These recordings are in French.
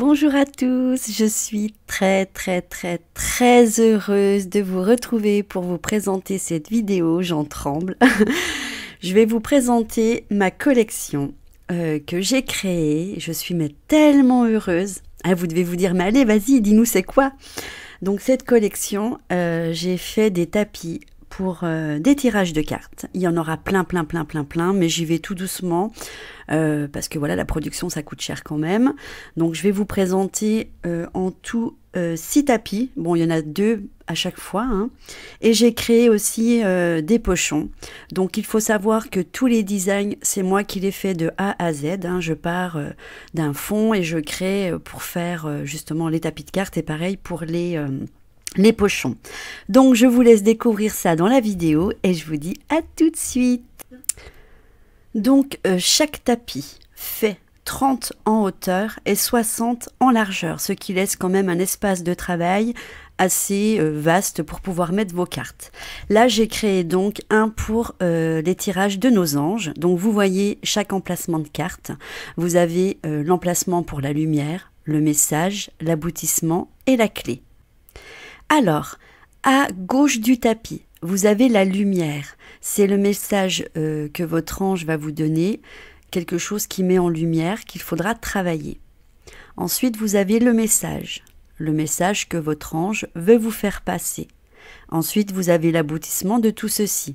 Bonjour à tous, je suis très heureuse de vous retrouver pour vous présenter cette vidéo, j'en tremble. Je vais vous présenter ma collection que j'ai créée, je suis tellement heureuse. Ah, vous devez vous dire, mais allez vas-y, dis-nous c'est quoi? Donc cette collection, j'ai fait des tapis pour des tirages de cartes. Il y en aura plein, mais j'y vais tout doucement parce que voilà, la production ça coûte cher quand même. Donc je vais vous présenter en tout 6 tapis. Bon, il y en a 2 à chaque fois, hein. Et j'ai créé aussi des pochons. Donc il faut savoir que tous les designs, c'est moi qui les fais de A à Z, hein. Je pars d'un fond et je crée pour faire justement les tapis de cartes et pareil pour les pochons. Donc je vous laisse découvrir ça dans la vidéo et je vous dis à tout de suite. Donc chaque tapis fait 30 en hauteur et 60 en largeur, ce qui laisse quand même un espace de travail assez vaste pour pouvoir mettre vos cartes. Là j'ai créé donc un pour les tirages de nos anges. Donc vous voyez chaque emplacement de carte. Vous avez l'emplacement pour la lumière, le message, l'aboutissement et la clé. Alors, à gauche du tapis, vous avez la lumière. C'est le message que votre ange va vous donner, quelque chose qui met en lumière, qu'il faudra travailler. Ensuite, vous avez le message que votre ange veut vous faire passer. Ensuite, vous avez l'aboutissement de tout ceci.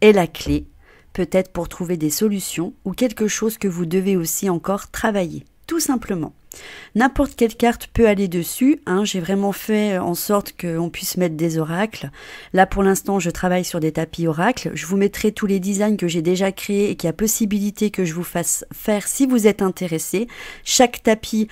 Et la clé, peut-être pour trouver des solutions ou quelque chose que vous devez aussi encore travailler, tout simplement. N'importe quelle carte peut aller dessus, hein. J'ai vraiment fait en sorte qu'on puisse mettre des oracles. Là pour l'instant je travaille sur des tapis oracles. Je vous mettrai tous les designs que j'ai déjà créés et qu'il y a possibilité que je vous fasse faire si vous êtes intéressé. Chaque tapis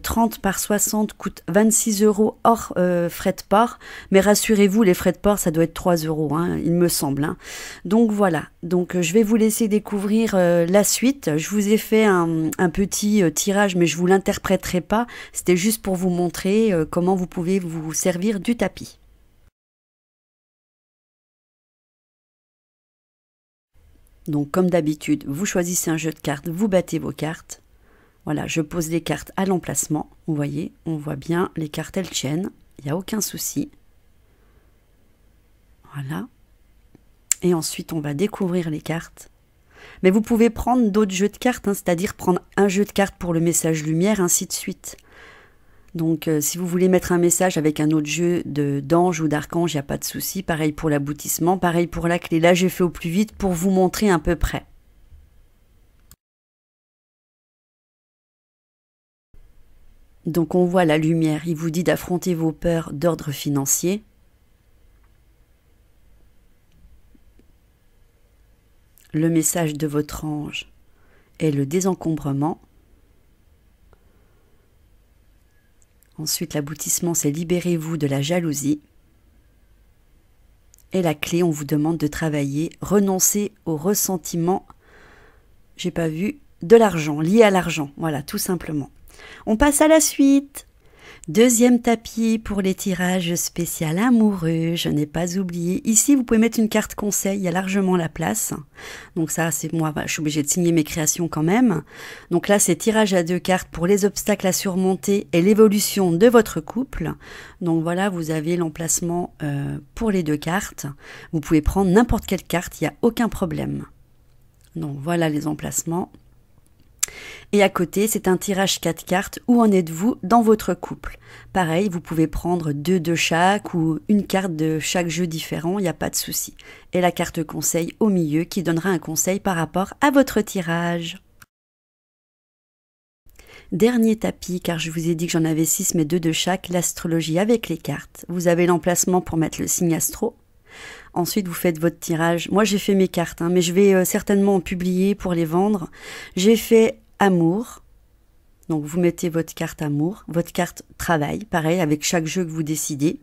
30 par 60 coûte 26 € hors frais de port, mais rassurez-vous, les frais de port ça doit être 3 €, hein, il me semble, hein. Donc voilà, donc je vais vous laisser découvrir la suite. Je vous ai fait un petit tirage, mais je vous l'interpréterai pas, c'était juste pour vous montrer comment vous pouvez vous servir du tapis. Donc comme d'habitude, vous choisissez un jeu de cartes, vous battez vos cartes. Voilà, je pose les cartes à l'emplacement. Vous voyez, on voit bien, les cartes elles tiennent. Il n'y a aucun souci. Voilà. Et ensuite, on va découvrir les cartes. Mais vous pouvez prendre d'autres jeux de cartes, hein, c'est-à-dire prendre un jeu de cartes pour le message lumière, ainsi de suite. Donc, si vous voulez mettre un message avec un autre jeu d'ange ou d'archange, il n'y a pas de souci. Pareil pour l'aboutissement, pareil pour la clé. Là, j'ai fait au plus vite pour vous montrer à peu près. Donc on voit la lumière, il vous dit d'affronter vos peurs d'ordre financier. Le message de votre ange est le désencombrement. Ensuite, l'aboutissement, c'est libérez-vous de la jalousie. Et la clé, on vous demande de travailler, renoncer au ressentiment, j'ai pas vu, de l'argent, lié à l'argent. Voilà, tout simplement. On passe à la suite. Deuxième tapis pour les tirages spécial amoureux, je n'ai pas oublié. Ici, vous pouvez mettre une carte conseil, il y a largement la place. Donc ça, c'est moi, je suis obligée de signer mes créations quand même. Donc là, c'est tirage à 2 cartes pour les obstacles à surmonter et l'évolution de votre couple. Donc voilà, vous avez l'emplacement pour les 2 cartes. Vous pouvez prendre n'importe quelle carte, il n'y a aucun problème. Donc voilà les emplacements. Et à côté, c'est un tirage 4 cartes. Où en êtes-vous dans votre couple? Pareil, vous pouvez prendre 2 de chaque ou une carte de chaque jeu différent, il n'y a pas de souci. Et la carte conseil au milieu qui donnera un conseil par rapport à votre tirage. Dernier tapis, car je vous ai dit que j'en avais 6, mais 2 de chaque, l'astrologie avec les cartes. Vous avez l'emplacement pour mettre le signe astro. Ensuite, vous faites votre tirage. Moi, j'ai fait mes cartes, hein, mais je vais certainement en publier pour les vendre. J'ai fait amour. Donc, vous mettez votre carte amour, votre carte travail, pareil, avec chaque jeu que vous décidez.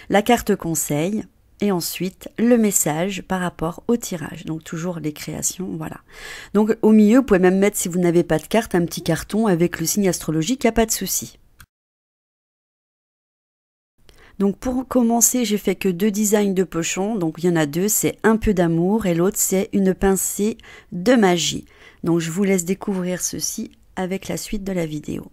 La carte conseil. Et ensuite, le message par rapport au tirage. Donc, toujours les créations, voilà. Donc, au milieu, vous pouvez même mettre, si vous n'avez pas de carte, un petit carton avec le signe astrologique, il n'y a pas de souci. Donc pour commencer, j'ai fait que 2 designs de pochons. Donc il y en a 2, c'est un peu d'amour et l'autre c'est une pincée de magie. Donc je vous laisse découvrir ceci avec la suite de la vidéo.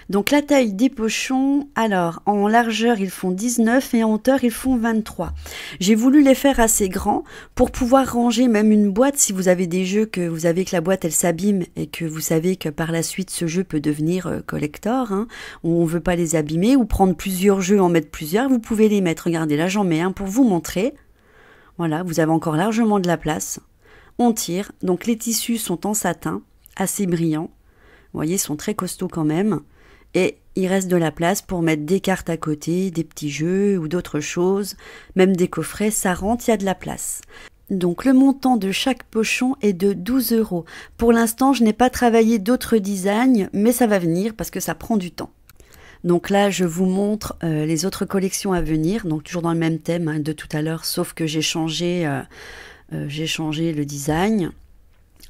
Donc la taille des pochons, alors en largeur ils font 19 et en hauteur ils font 23. J'ai voulu les faire assez grands pour pouvoir ranger même une boîte si vous avez des jeux que vous savez que la boîte elle s'abîme et que vous savez que par la suite ce jeu peut devenir collector, hein, ou on ne veut pas les abîmer ou prendre plusieurs jeux, en mettre plusieurs, vous pouvez les mettre. Regardez là j'en mets un pour vous montrer. Voilà, vous avez encore largement de la place. On tire, donc les tissus sont en satin, assez brillants. Vous voyez, ils sont très costauds quand même. Et il reste de la place pour mettre des cartes à côté, des petits jeux ou d'autres choses, même des coffrets, ça rentre, il y a de la place. Donc le montant de chaque pochon est de 12 €. Pour l'instant, je n'ai pas travaillé d'autres designs, mais ça va venir parce que ça prend du temps. Donc là, je vous montre les autres collections à venir, donc toujours dans le même thème hein, de tout à l'heure, sauf que j'ai changé le design.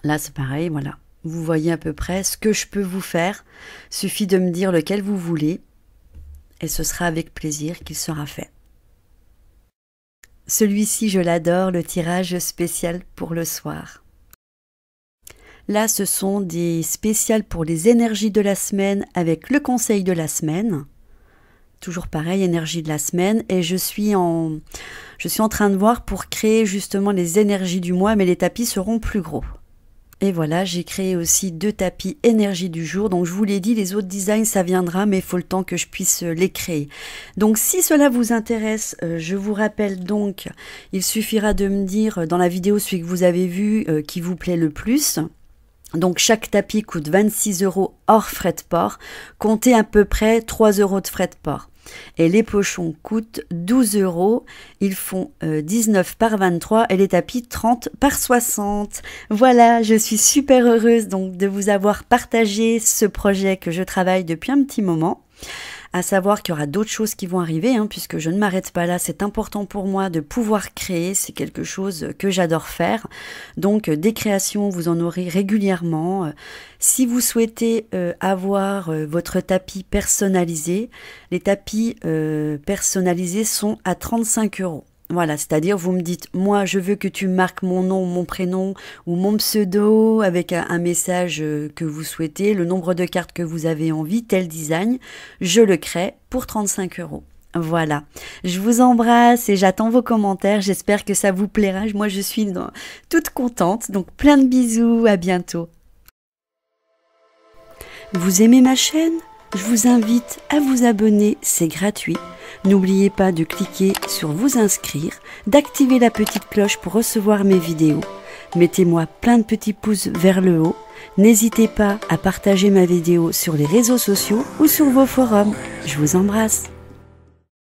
Là, c'est pareil, voilà. Vous voyez à peu près ce que je peux vous faire. Suffit de me dire lequel vous voulez et ce sera avec plaisir qu'il sera fait. Celui-ci, je l'adore, le tirage spécial pour le soir. Là, ce sont des spéciales pour les énergies de la semaine avec le conseil de la semaine. Toujours pareil, énergie de la semaine. Et je suis en train de voir pour créer justement les énergies du mois, mais les tapis seront plus gros. Et voilà, j'ai créé aussi 2 tapis énergie du jour. Donc je vous l'ai dit, les autres designs, ça viendra, mais il faut le temps que je puisse les créer. Donc si cela vous intéresse, je vous rappelle donc, il suffira de me dire dans la vidéo celui que vous avez vu qui vous plaît le plus. Donc chaque tapis coûte 26 € hors frais de port. Comptez à peu près 3 € de frais de port. Et les pochons coûtent 12 €, ils font 19 par 23 et les tapis 30 par 60. Voilà, je suis super heureuse donc de vous avoir partagé ce projet que je travaille depuis un petit moment. À savoir qu'il y aura d'autres choses qui vont arriver, hein, puisque je ne m'arrête pas là. C'est important pour moi de pouvoir créer, c'est quelque chose que j'adore faire. Donc des créations, vous en aurez régulièrement. Si vous souhaitez avoir votre tapis personnalisé, les tapis personnalisés sont à 35 €. Voilà, c'est-à-dire vous me dites, moi je veux que tu marques mon nom, mon prénom ou mon pseudo avec un message que vous souhaitez, le nombre de cartes que vous avez envie, tel design, je le crée pour 35 €. Voilà, je vous embrasse et j'attends vos commentaires, j'espère que ça vous plaira, moi je suis toute contente, donc plein de bisous, à bientôt. Vous aimez ma chaîne ? Je vous invite à vous abonner, c'est gratuit. N'oubliez pas de cliquer sur vous inscrire, d'activer la petite cloche pour recevoir mes vidéos. Mettez-moi plein de petits pouces vers le haut. N'hésitez pas à partager ma vidéo sur les réseaux sociaux ou sur vos forums. Je vous embrasse.